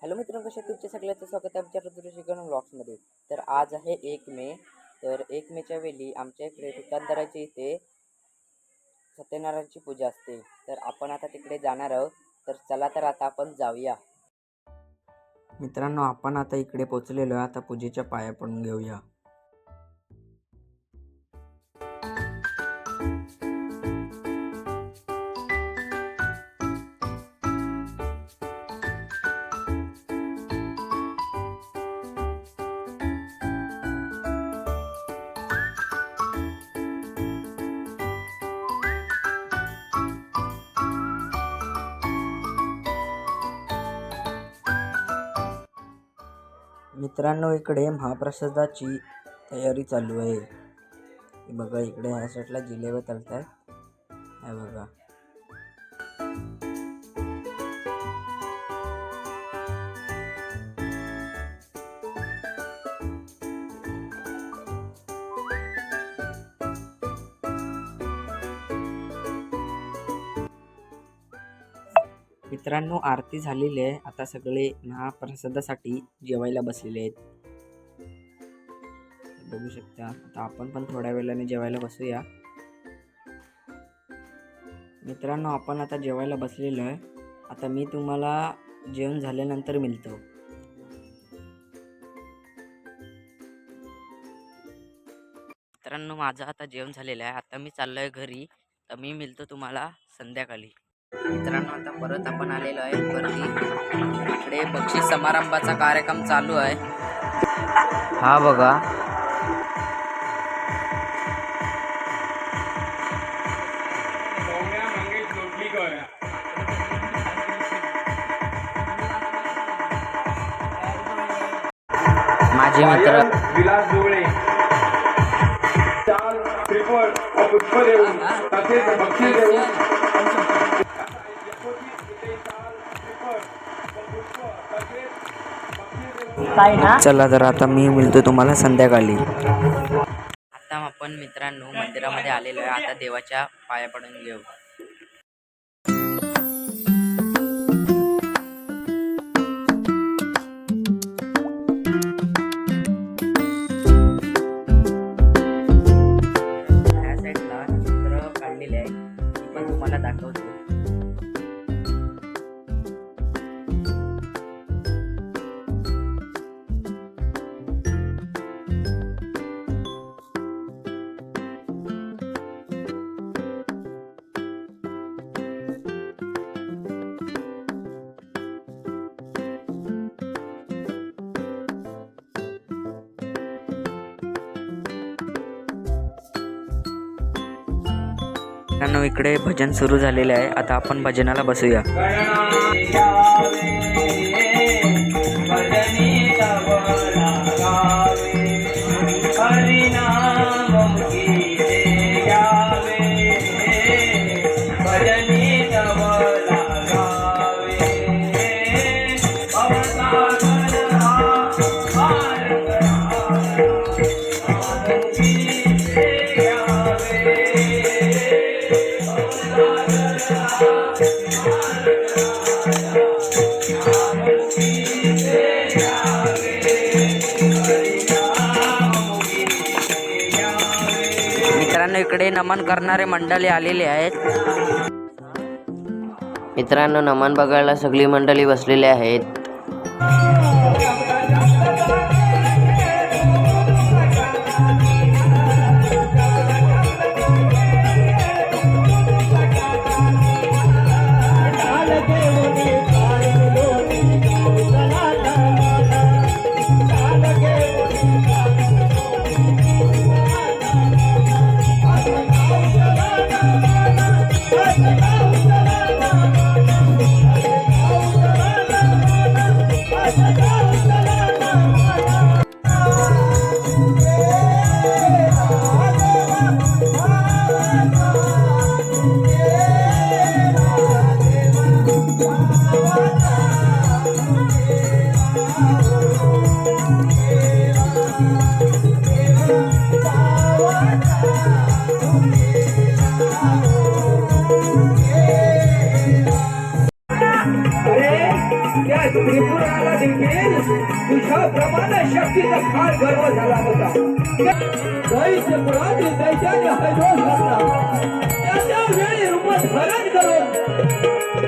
Hello मित्रांनो, कशा तुमच्या सगळ्यांचं स्वागत आहे आमच्या ऋतुशिकन व्लॉग्समध्ये. तर आज आहे 1 मे. तर 1 मेच्या वेळी आमच्या इकडे दुकानदाराच्या इथे सत्यनारायणची पूजा असते. तर आपण आता तिकडे जाणार आहोत. तर चला तर आता आपण जाऊया. मित्रांनो, आपण आता इकडे पोहोचलेलो आहे. आता पूजेच्या पाया पडून घेऊया. मित्रांनो, इकडे महाप्रसादाची तयारी चालू आहे. बघा, इकडे ह्या साईडला जिलेबी तळतायत. हे बघा. मित्रांनो, आरती झालेली आहे. आता सगळे महाप्रसादासाठी जेवायला बसलेले आहेत. बघू शकता. आता आपण पण थोड्या वेळाने जेवायला बसूया. मित्रांनो, आपण आता जेवायला बसलेलो आहे. आता मी तुम्हाला जेवण झाल्यानंतर मिळतो. मित्रांनो, माझं आता जेवण झालेलं आहे. आता मी चाललोय घरी. तर मी मिळतो तुम्हाला संध्याकाळी. मित्रांनो, आता परत आपण आलेलो आहे वरती. इकडे बक्षीस समारंभाचा कार्यक्रम चालू आहे. हा बघा. माझे मित्र विलास जोळे पुष्प देऊन तसेच बक्षीस देऊन चला तर आता मी मिळतो तुम्हाला संध्याकाळी. आता आपण मित्रांनो मंदिरामध्ये आलेलो आहे. आता देवाच्या पाया पडून घेऊ. ह्या साईडला चित्र काढलेले आहे. मी पण तुम्हाला दाखवतो. इकडे भजन सुरू झालेले आहे. आता आपण भजनाला बसूया. मित्रांनो, इकडे नमन करणारे मंडळी आलेले आहेत. मित्रांनो, नमन बघायला सगळी मंडळी बसलेली आहेत. काळाला देखील तुझ्या प्रमाणे शक्तीचा फार गर्व झाला होता. दैत्यपुरातील दैत्याने हैदोस घातला. त्या वेळी रूपात हरण करून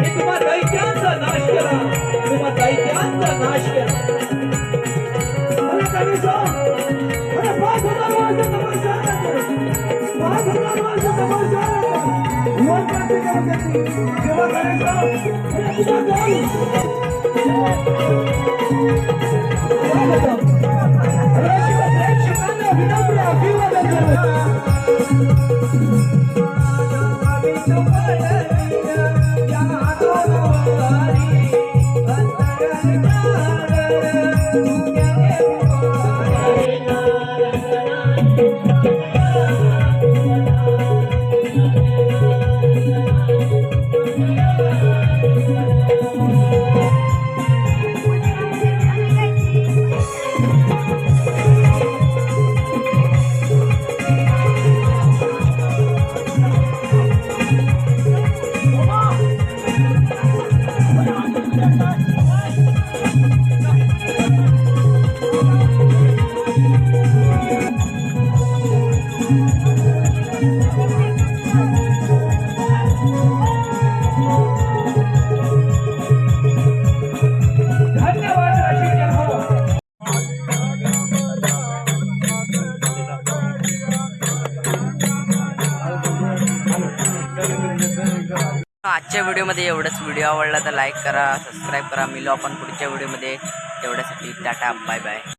मी तुम्हा दैत्यांचा नाश केला. तुम्हा दैत्यांचा नाश केला. अरे कवीसो, अरे 5,000 वर्ष तपस्या केली. 5,000 वर्ष तपस्या केली. वन करते तेव्हा कवीसो, अरे तुझा जाऊ. प्रेक्षकांना विनम्र अभिवादन आजच्या व्हिडिओमध्ये एवढंच. व्हिडिओ आवडला तर लाईक करा, सबस्क्राईब करा. मिलो आपण पुढच्या व्हिडिओमध्ये. तेवढ्यासाठी टाटा, बाय बाय.